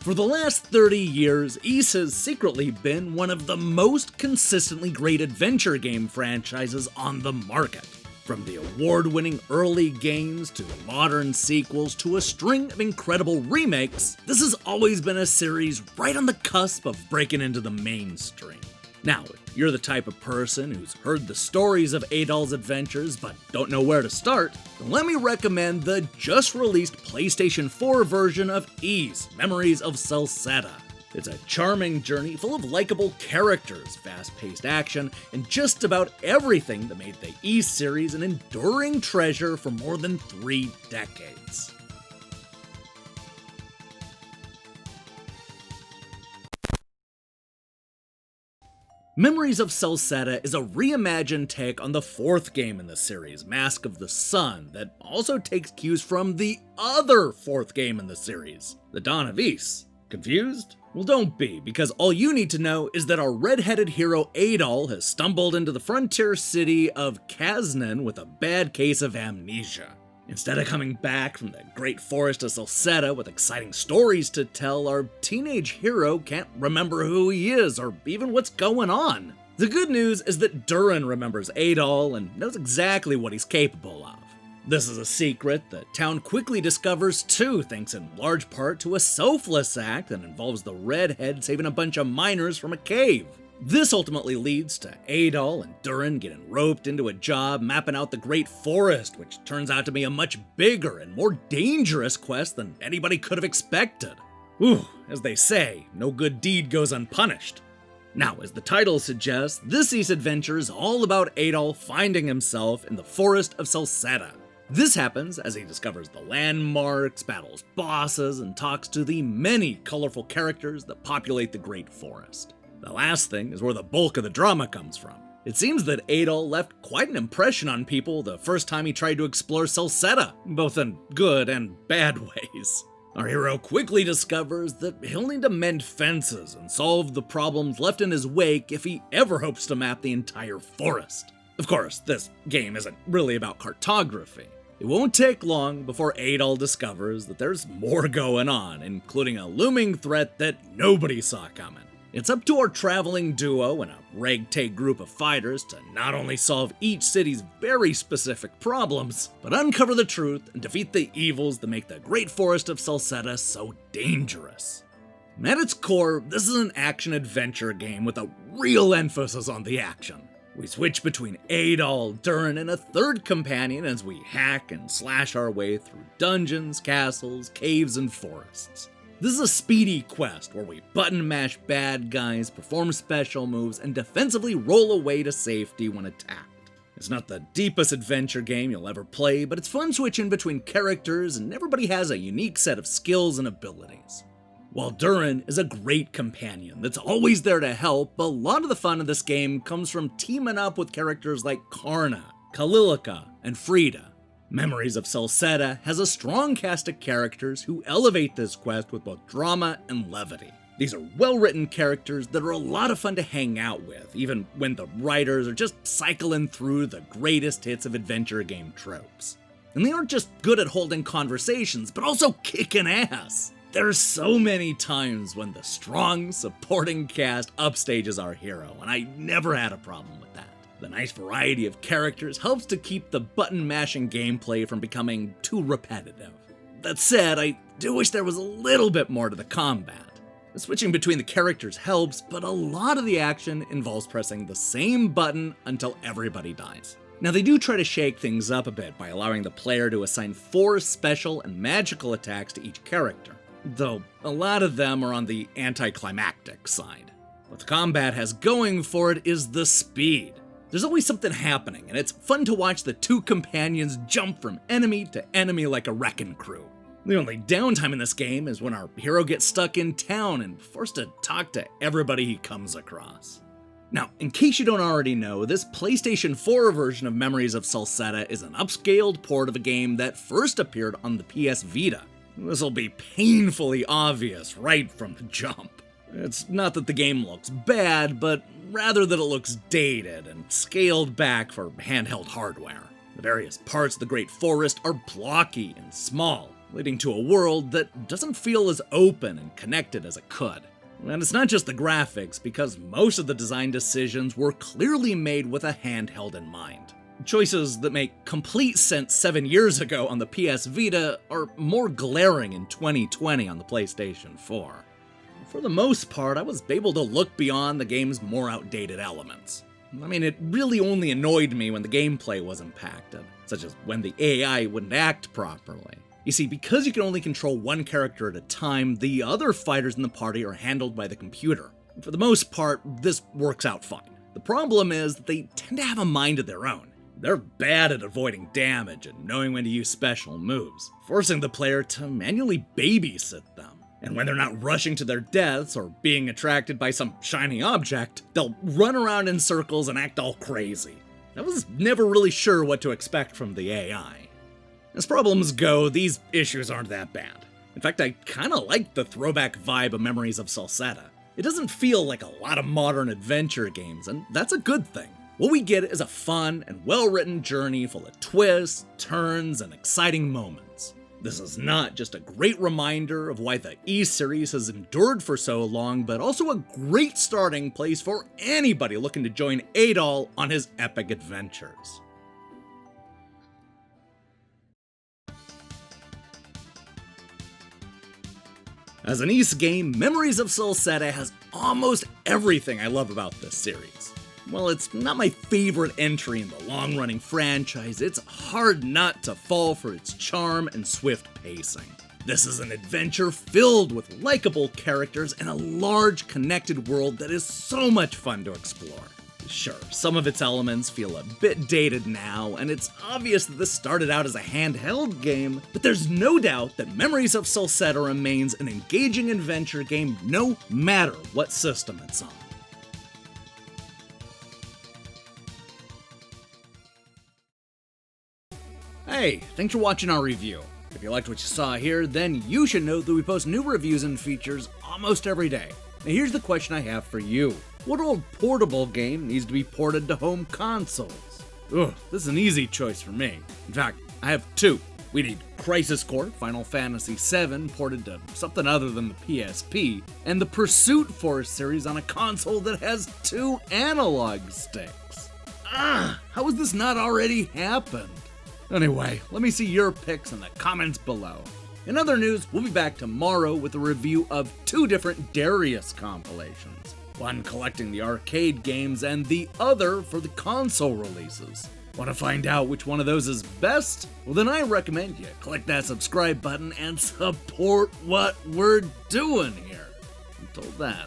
For the last 30 years, Ys has secretly been one of the most consistently great adventure game franchises on the market. From the award-winning early games to modern sequels to a string of incredible remakes, this has always been a series right on the cusp of breaking into the mainstream. Now, if you're the type of person who's heard the stories of Adol's adventures but don't know where to start, then let me recommend the just-released PlayStation 4 version of Ys, Memories of Celceta. It's a charming journey full of likable characters, fast-paced action, and just about everything that made the Ys series an enduring treasure for more than 3 decades. Memories of Celceta is a reimagined take on the 4th game in the series, Mask of the Sun, that also takes cues from the other 4th game in the series, The Dawn of Ys. Confused? Well, don't be, because all you need to know is that our red-headed hero Adol has stumbled into the frontier city of Kaznan with a bad case of amnesia. Instead of coming back from the great forest of Celceta with exciting stories to tell, our teenage hero can't remember who he is or even what's going on. The good news is that Durin remembers Adol and knows exactly what he's capable of. This is a secret the town quickly discovers too, thanks in large part to a selfless act that involves the redhead saving a bunch of miners from a cave. This ultimately leads to Adol and Durin getting roped into a job mapping out the Great Forest, which turns out to be a much bigger and more dangerous quest than anybody could have expected. Ooh, as they say, no good deed goes unpunished. Now, as the title suggests, this Ys adventure is all about Adol finding himself in the forest of Celceta. This happens as he discovers the landmarks, battles bosses, and talks to the many colorful characters that populate the Great Forest. The last thing is where the bulk of the drama comes from. It seems that Adol left quite an impression on people the first time he tried to explore Celceta, both in good and bad ways. Our hero quickly discovers that he'll need to mend fences and solve the problems left in his wake if he ever hopes to map the entire forest. Of course, this game isn't really about cartography. It won't take long before Adol discovers that there's more going on, including a looming threat that nobody saw coming. It's up to our traveling duo and a ragtag group of fighters to not only solve each city's very specific problems, but uncover the truth and defeat the evils that make the Great Forest of Celceta so dangerous. And at its core, this is an action-adventure game with a real emphasis on the action. We switch between Adol, Durin, and a third companion as we hack and slash our way through dungeons, castles, caves, and forests. This is a speedy quest where we button mash bad guys, perform special moves, and defensively roll away to safety when attacked. It's not the deepest adventure game you'll ever play, but it's fun switching between characters and everybody has a unique set of skills and abilities. While Durin is a great companion that's always there to help, a lot of the fun of this game comes from teaming up with characters like Karna, Kalilika, and Frida. Memories of Celceta has a strong cast of characters who elevate this quest with both drama and levity. These are well-written characters that are a lot of fun to hang out with, even when the writers are just cycling through the greatest hits of adventure game tropes. And they aren't just good at holding conversations, but also kicking ass. There are so many times when the strong, supporting cast upstages our hero, and I never had a problem with that. The nice variety of characters helps to keep the button-mashing gameplay from becoming too repetitive. That said, I do wish there was a little bit more to the combat. Switching between the characters helps, but a lot of the action involves pressing the same button until everybody dies. Now, they do try to shake things up a bit by allowing the player to assign 4 special and magical attacks to each character, though a lot of them are on the anticlimactic side. What the combat has going for it is the speed. There's always something happening, and it's fun to watch the 2 companions jump from enemy to enemy like a wrecking crew. The only downtime in this game is when our hero gets stuck in town and forced to talk to everybody he comes across. Now, in case you don't already know, this PlayStation 4 version of Memories of Celceta is an upscaled port of a game that first appeared on the PS Vita. This'll be painfully obvious right from the jump. It's not that the game looks bad, but rather that it looks dated and scaled back for handheld hardware. The various parts of the Great Forest are blocky and small. leading to a world that doesn't feel as open and connected as it could. And it's not just the graphics, because most of the design decisions were clearly made with a handheld in mind. Choices that make complete sense 7 years ago on the PS Vita are more glaring in 2020 on the PlayStation 4. For the most part, I was able to look beyond the game's more outdated elements. I mean, it really only annoyed me when the gameplay was impacted, such as when the AI wouldn't act properly. You see, because you can only control one character at a time, the other fighters in the party are handled by the computer. For the most part, this works out fine. The problem is that they tend to have a mind of their own. They're bad at avoiding damage and knowing when to use special moves, forcing the player to manually babysit them. And when they're not rushing to their deaths or being attracted by some shiny object, they'll run around in circles and act all crazy. I was never really sure what to expect from the AI. As problems go, these issues aren't that bad. In fact, I kinda like the throwback vibe of Memories of Celceta. It doesn't feel like a lot of modern adventure games, and that's a good thing. What we get is a fun and well-written journey full of twists, turns, and exciting moments. This is not just a great reminder of why the E-series has endured for so long, but also a great starting place for anybody looking to join Adol on his epic adventures. As an Ys game, Memories of Celceta has almost everything I love about this series. While it's not my favorite entry in the long-running franchise, it's hard not to fall for its charm and swift pacing. This is an adventure filled with likable characters and a large, connected world that is so much fun to explore. Sure, some of its elements feel a bit dated now, and it's obvious that this started out as a handheld game, but there's no doubt that Memories of Celceta remains an engaging adventure game no matter what system it's on. Hey, thanks for watching our review. If you liked what you saw here, then you should know that we post new reviews and features almost every day. Now here's the question I have for you. What old portable game needs to be ported to home consoles? Ugh, this is an easy choice for me. In fact, I have two. We need Crisis Core Final Fantasy VII ported to something other than the PSP, and the Pursuit Force series on a console that has 2 analog sticks. How has this not already happened? Anyway, let me see your picks in the comments below. In other news, we'll be back tomorrow with a review of 2 different Darius compilations. One collecting the arcade games and the other for the console releases. Want to find out which one of those is best? Well, then I recommend you click that subscribe button and support what we're doing here. Until then.